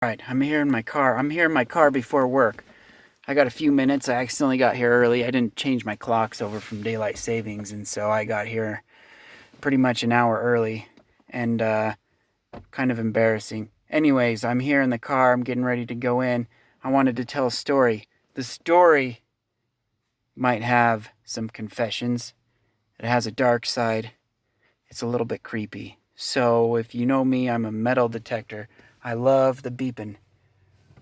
Right, I'm here in my car. I'm here in my car before work. I got a few minutes. I accidentally got here early. I didn't change my clocks over from daylight savings, and so I got here pretty much an hour early, and kind of embarrassing. Anyways, I'm here in the car. I'm getting ready to go in. I wanted to tell a story. The story might have some confessions. It has a dark side. It's a little bit creepy. So if you know me, I'm a metal detector. I love the beeping.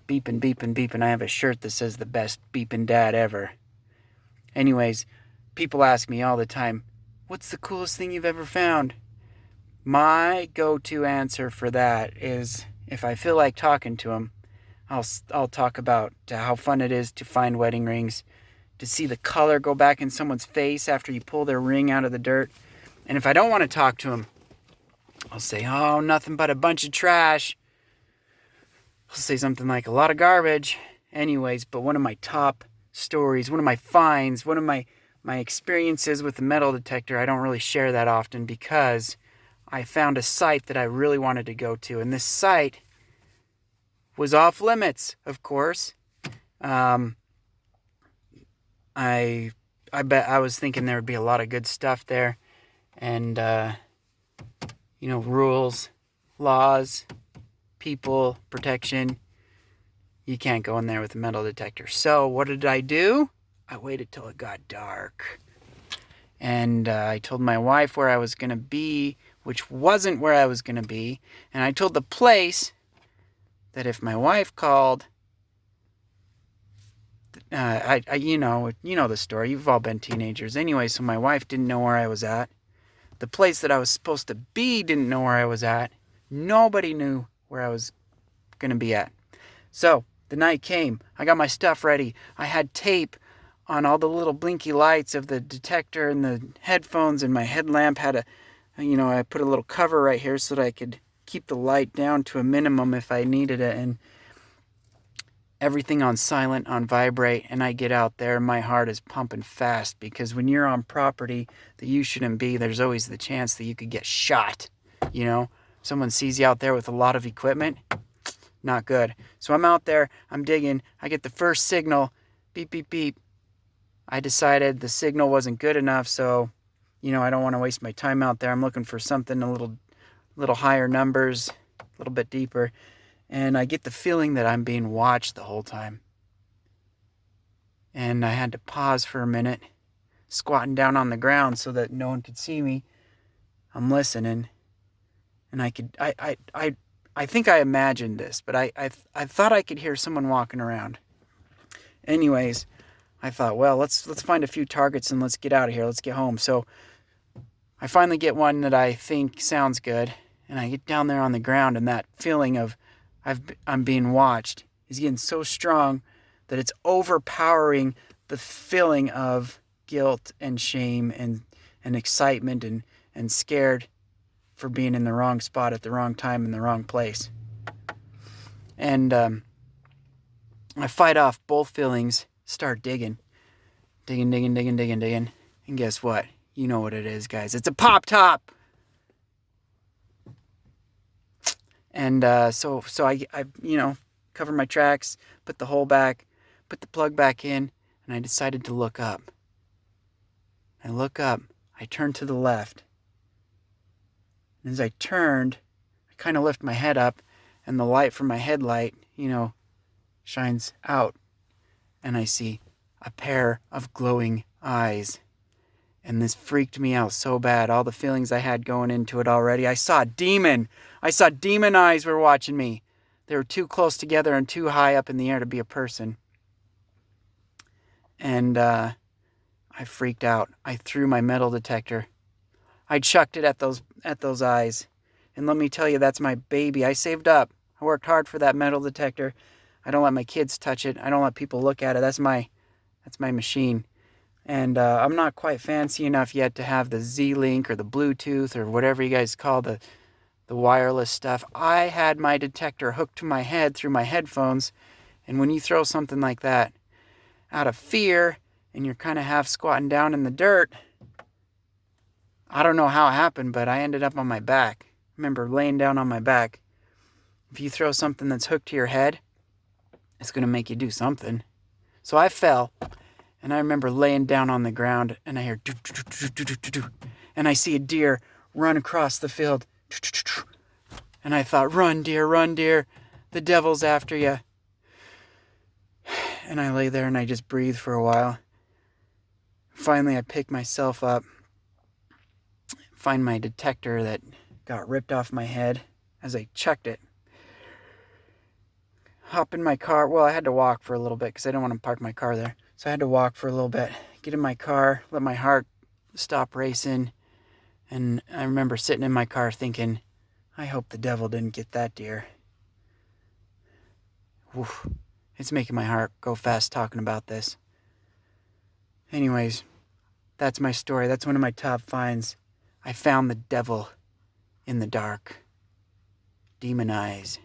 Beeping, beeping, beeping. I have a shirt that says the best beeping dad ever. Anyways, people ask me all the time, what's the coolest thing you've ever found? My go-to answer for that is if I feel like talking to them, I'll talk about how fun it is to find wedding rings, to see the color go back in someone's face after you pull their ring out of the dirt. And if I don't want to talk to them, I'll say, oh, nothing but a bunch of trash. I'll say something like a lot of garbage. Anyways, but one of my top stories, one of my finds, one of my experiences with the metal detector, I don't really share that often because I found a site that I really wanted to go to. And this site was off limits, of course. I bet I was thinking there would be a lot of good stuff there. And, rules, laws, people, protection. You can't go in there with a metal detector. So what did I do? I waited till it got dark. And I told my wife where I was going to be, which wasn't where I was going to be. And I told the place that if my wife called, you know the story. You've all been teenagers. Anyway, so my wife didn't know where I was at. The place that I was supposed to be didn't know where I was at. Nobody knew where I was going to be at. So the night came. I got my stuff ready. I had tape on all the little blinky lights of the detector and the headphones, and my headlamp had I put a little cover right here so that I could keep the light down to a minimum if I needed it, and everything on silent, on vibrate, and I get out there, my heart is pumping fast because when you're on property that you shouldn't be, there's always the chance that you could get shot, Someone sees you out there with a lot of equipment, not good. So I'm out there, I'm digging, I get the first signal, beep, beep, beep. I decided the signal wasn't good enough, so, I don't want to waste my time out there. I'm looking for something a little higher numbers, a little bit deeper. And I get the feeling that I'm being watched the whole time. And I had to pause for a minute, squatting down on the ground so that no one could see me. I'm listening. And I think I imagined this, but I thought I could hear someone walking around. Anyways, I thought, well, let's find a few targets and let's get out of here. Let's get home. So I finally get one that I think sounds good. And I get down there on the ground, and that feeling of I'm being watched is getting so strong that it's overpowering the feeling of guilt and shame and excitement and scared for being in the wrong spot at the wrong time in the wrong place. And I fight off both feelings, start digging. And guess what? You know what it is, guys. It's a pop top. And so I cover my tracks, put the hole back, put the plug back in, and I decided to look up. I look up. I turn to the left. And as I turned, I kind of lift my head up, and the light from my headlight, shines out. And I see a pair of glowing eyes. And this freaked me out so bad. All the feelings I had going into it already. I saw a demon. I saw demon eyes were watching me. They were too close together and too high up in the air to be a person. And I freaked out. I threw my metal detector. I chucked it at those eyes. And let me tell you, that's my baby. I saved up. I worked hard for that metal detector. I don't let my kids touch it. I don't let people look at it. That's my machine. And I'm not quite fancy enough yet to have the Z-Link or the Bluetooth or whatever you guys call the wireless stuff. I had my detector hooked to my head through my headphones. And when you throw something like that out of fear and you're kind of half squatting down in the dirt, I don't know how it happened, but I ended up on my back. I remember laying down on my back If you throw something that's hooked to your head, it's going to make you do something. So I fell, and I remember laying down on the ground, and I hear do, do, do, do, do, do, do, do, and I see a deer run across the field. And I thought, run, deer, the devil's after you. And I lay there and I just breathed for a while. Finally, I pick myself up, find my detector that got ripped off my head as I chucked it. Hop in my car. Well, I had to walk for a little bit because I didn't want to park my car there. So I had to walk for a little bit, get in my car, let my heart stop racing. And I remember sitting in my car thinking, I hope the devil didn't get that deer. Oof. It's making my heart go fast talking about this. Anyways, that's my story. That's one of my top finds. I found the devil in the dark. DemonEyes.